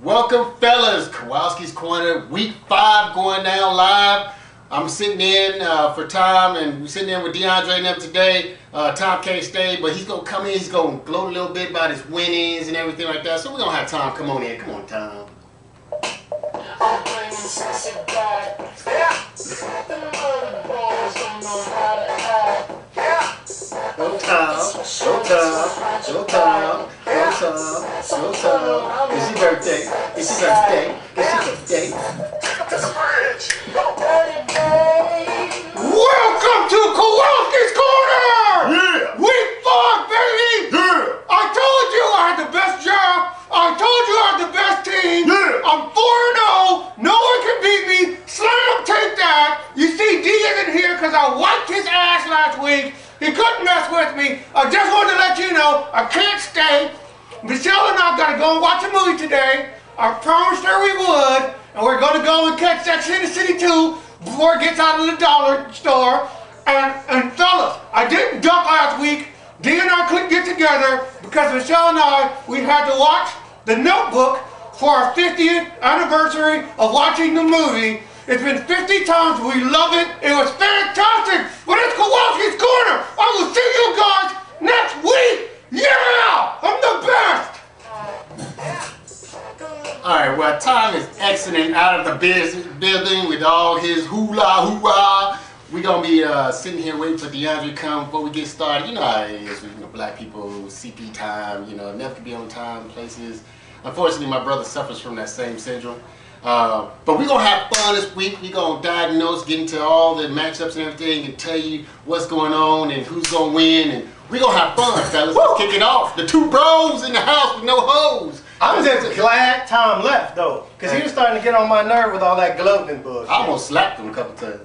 Welcome, fellas. Kowalski's Corner, week 5 going down live. I'm sitting in for Tom, and we're sitting in with DeAndre and them today. Tom can't stay, but he's going to come in. He's going to gloat a little bit about his winnings and everything like that. So we're going to have Tom come on in. Come on, Tom. I'm bringing sexy back. The mother boys don't know how to act. Go Tom, go Tom, go Tom, go Tom, go Tom. It's your birthday, it's your birthday, it's your birthday. Welcome to Kowalski's Corner! Yeah! Week 4, baby! Yeah! I told you I had the best job. I told you I had the best team. Yeah! I'm 4-0. No one can beat me. Slam, take that. You see, D isn't here because I wiped his ass last week. He couldn't mess with me. I just wanted to let you know I can't stay. Michelle and I got to go and watch a movie today. I promised her we would. And we're going to go and catch Sex and the City 2 before it gets out of the dollar store. And fellas, I didn't duck last week. D and I couldn't get together because Michelle and I, we had to watch The Notebook for our 50th anniversary of watching the movie. It's been 50 times. We love it. It was fantastic. But it's Kowalski's Corner. I will see you guys next week. Yeah! I'm the best. All right, well, Tom is exiting out of the building with all his hula hoo-ah. We're going to be sitting here waiting for DeAndre to come before we get started. You know how it is with black people, CP time, never can be on time places. Unfortunately, my brother suffers from that same syndrome. But we're going to have fun this week. We're going to diagnose, get into all the matchups and everything, and tell you what's going on and who's going to win. And we're going to have fun, fellas. Let's kick it off. The two bros in the house with no hoes. I'm just glad Tom left, though, because he was starting to get on my nerve with all that gloating bullshit. I almost slapped him a couple times.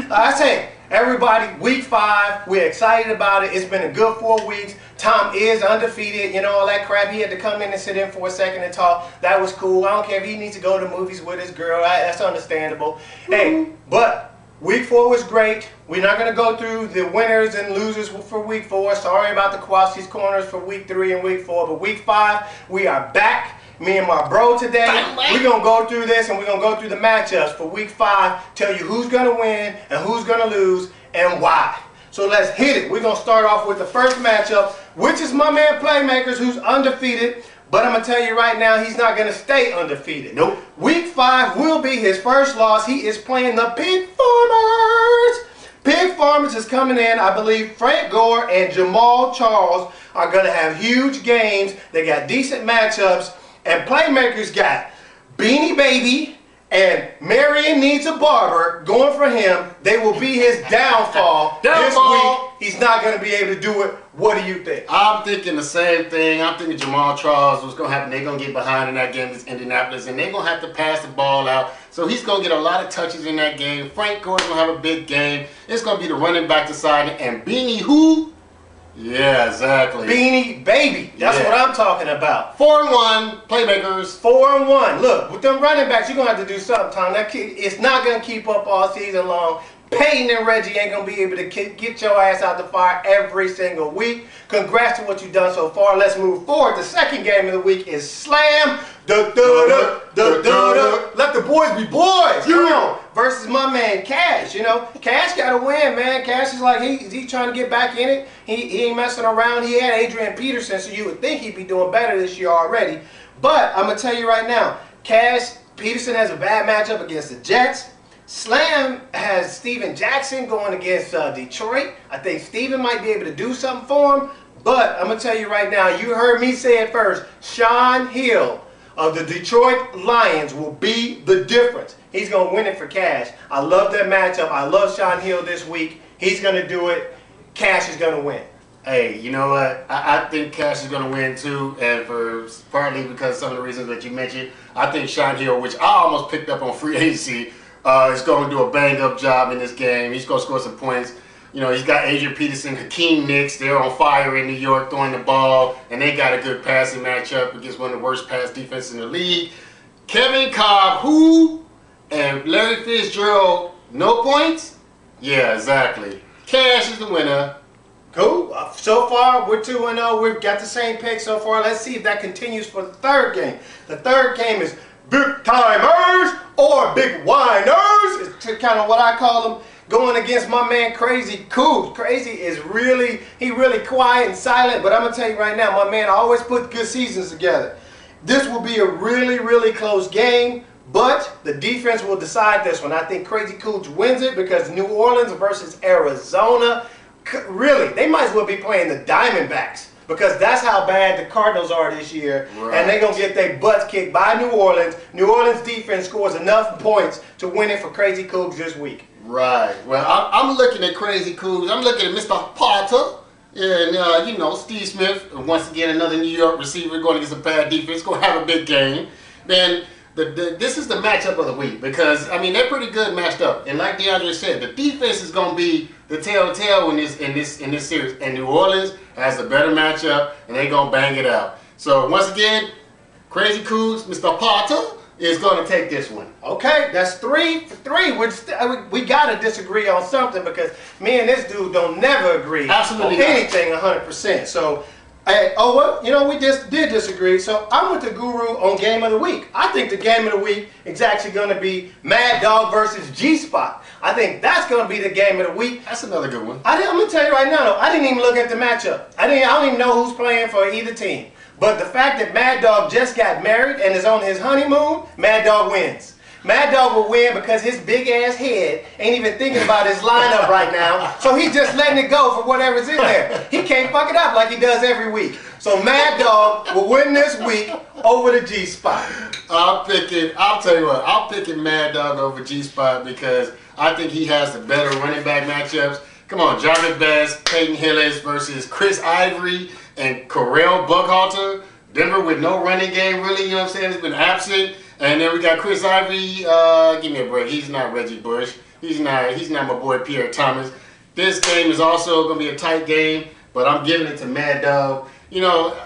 I say, everybody, week 5, we're excited about it. It's been a good 4 weeks. Tom is undefeated, all that crap. He had to come in and sit in for a second and talk. That was cool. I don't care if he needs to go to movies with his girl. That's understandable. Hey, but week 4 was great. We're not going to go through the winners and losers for week 4. Sorry about the Kowalski's Corners for week 3 and week 4. But week 5, we are back. Me and my bro today, we're going to go through this and we're going to go through the matchups for week 5. Tell you who's going to win and who's going to lose and why. So let's hit it. We're going to start off with the first matchup, which is my man Playmakers, who's undefeated. But I'm going to tell you right now, he's not going to stay undefeated. Nope. Week 5 will be his first loss. He is playing the Pig Farmers. Pig Farmers is coming in. I believe Frank Gore and Jamal Charles are going to have huge games. They got decent matchups. And Playmakers got Beanie Baby and Marion Needs a Barber going for him. They will be his downfall this week. He's not going to be able to do it. What do you think? I'm thinking the same thing. I'm thinking Jamal Charles, what's going to happen, they're going to get behind in that game against Indianapolis, and they're going to have to pass the ball out. So he's going to get a lot of touches in that game. Frank Gore's going to have a big game. It's going to be the running back deciding. And Beanie who? Yeah, exactly. Beanie Baby. That's what I'm talking about. 4-1, Playmakers. 4-1. Look, with them running backs, you're going to have to do something, Tom. That kid, it's not going to keep up all season long. Peyton and Reggie ain't going to be able to get your ass out the fire every single week. Congrats to what you've done so far. Let's move forward. The second game of the week is Slam. Let the boys be boys. Come on. Versus my man Cash. Cash got to win, man. Cash is like, he's trying to get back in it. He ain't messing around. He had Adrian Peterson, so you would think he'd be doing better this year already. But I'm going to tell you right now, Peterson has a bad matchup against the Jets. Slam has Steven Jackson going against Detroit. I think Steven might be able to do something for him. But I'm going to tell you right now, you heard me say it first. Sean Hill of the Detroit Lions will be the difference. He's going to win it for Cash. I love that matchup. I love Sean Hill this week. He's going to do it. Cash is going to win. Hey, you know what? I think Cash is going to win too, and partly because of some of the reasons that you mentioned. I think Sean Hill, which I almost picked up on free agency, is going to do a bang-up job in this game. He's going to score some points. He's got Adrian Peterson, Hakeem Nicks. They're on fire in New York throwing the ball, and they got a good passing matchup against one of the worst pass defenses in the league. Kevin Cobb, and Larry Fitzgerald, no points? Yeah, exactly. Cash is the winner. Cool. So far, we're 2-0. We've got the same pick so far. Let's see if that continues for the third game. The third game is Big Timers or Big Whiners. It's kind of what I call them. Going against my man Crazy Cool. Crazy is really quiet and silent, but I'm going to tell you right now, my man always put good seasons together. This will be a really close game, but the defense will decide this one. I think Crazy Cooch wins it because New Orleans versus Arizona, really, they might as well be playing the Diamondbacks because that's how bad the Cardinals are this year, right. And they're going to get their butts kicked by New Orleans. New Orleans defense scores enough points to win it for Crazy Cooch this week. Right. Well, I'm looking at Crazy Cooch. I'm looking at Mr. Potter. And, you know, Steve Smith, once again, another New York receiver going against a bad defense, going to have a big game. Then this is the matchup of the week because, I mean, they're pretty good matched up. And like DeAndre said, the defense is going to be the telltale in this series. And New Orleans has a better matchup, and they're going to bang it out. So, once again, Crazy Cooch, Mr. Potter, is going to take this one. Okay, that's 3 for 3. We got to disagree on something because me and this dude don't never agree Absolutely on anything 100%. So, well, you know, we just did disagree. So, I'm with the guru on Game of the Week. I think the Game of the Week is actually going to be Mad Dog versus G-Spot. I think that's going to be the Game of the Week. That's another good one. I'm going to tell you right now, though, I didn't even look at the matchup. I don't even know who's playing for either team. But the fact that Mad Dog just got married and is on his honeymoon, Mad Dog wins. Mad Dog will win because his big ass head ain't even thinking about his lineup right now. So he's just letting it go for whatever's in there. He can't fuck it up like he does every week. So Mad Dog will win this week over the G-Spot. I'll tell you what, I'm picking Mad Dog over G-Spot because I think he has the better running back matchups. Come on, Jarvis Best, Peyton Hillis versus Chris Ivory and Correll Buckhalter. Denver with no running game, really, you know what I'm saying? It's been absent. And then we got Chris Ivory. Give me a break. He's not Reggie Bush. He's not my boy Pierre Thomas. This game is also going to be a tight game, but I'm giving it to Mad Dog. You know,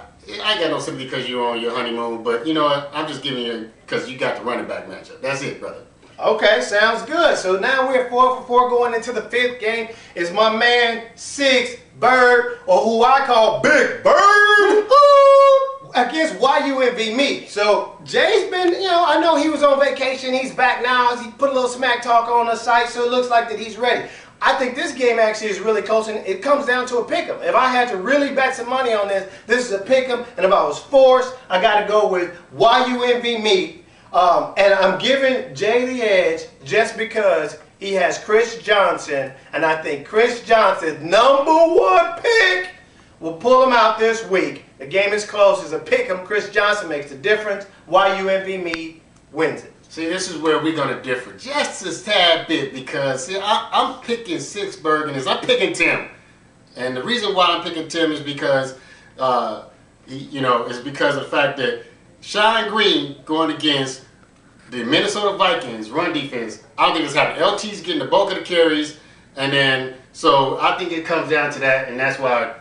I ain't got no sympathy because you're on your honeymoon, but you know what? I'm just giving you because you got the running back matchup. That's it, brother. Okay, sounds good. So now we're 4 for 4 going into the 5th game. Is my man 6 Bird, or who I call Big Bird, against YUMV me. So Jay's been, you know, I know he was on vacation. He's back now. He put a little smack talk on the site, so it looks like that he's ready. I think this game actually is really close, and it comes down to a pick'em. If I had to really bet some money on this, this is a pick'em, and if I was forced, I got to go with YUMV me. And I'm giving Jay the edge just because he has Chris Johnson, and I think Chris Johnson's #1 pick will pull him out this week. The game is close. It's a pick'em. Chris Johnson makes the difference. YUMV me wins it. See, this is where we're going to differ just a tad bit because see, I'm picking Sixburg and I'm picking Tim. And the reason why I'm picking Tim is because, is because of the fact that Sean Green going against the Minnesota Vikings run defense. I don't think it's happening. LT's getting the bulk of the carries, and then so I think it comes down to that, and that's why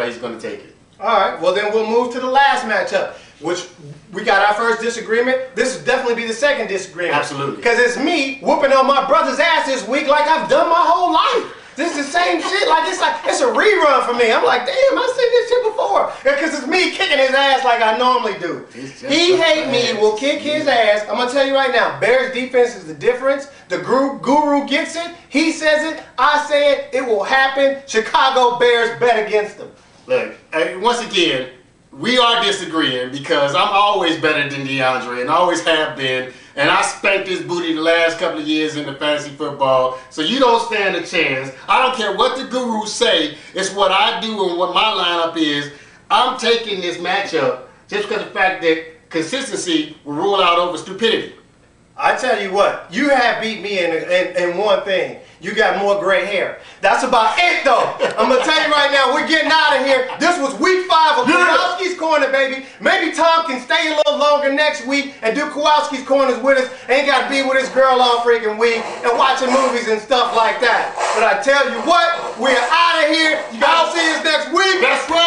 he's going to take it. All right. Well, then we'll move to the last matchup, which we got our first disagreement. This will definitely be the second disagreement. Absolutely. Because it's me whooping on my brother's ass this week like I've done my whole life. This is the same shit. It's a rerun for me. I'm like, damn, I've seen this shit before. Because it's me kicking his ass like I normally do. He hate me, will kick his ass. I'm going to tell you right now, Bears defense is the difference. The guru gets it. He says it. I say it. It will happen. Chicago Bears bet against them. Look, once again, we are disagreeing because I'm always better than DeAndre and always have been. And I spanked his booty the last couple of years in the fantasy football. So you don't stand a chance. I don't care what the gurus say. It's what I do and what my lineup is. I'm taking this matchup just because of the fact that consistency will rule out over stupidity. I tell you what, you have beat me in one thing. You got more gray hair. That's about it, though. I'm going to tell you right now, we're getting out of here. This was week 5 of Kowalski's Corner, baby. Maybe Tom can stay a little longer next week and do Kowalski's Corners with us. Ain't got to be with his girl all freaking week and watching movies and stuff like that. But I tell you what, we're out of here. Y'all see us next week. That's right.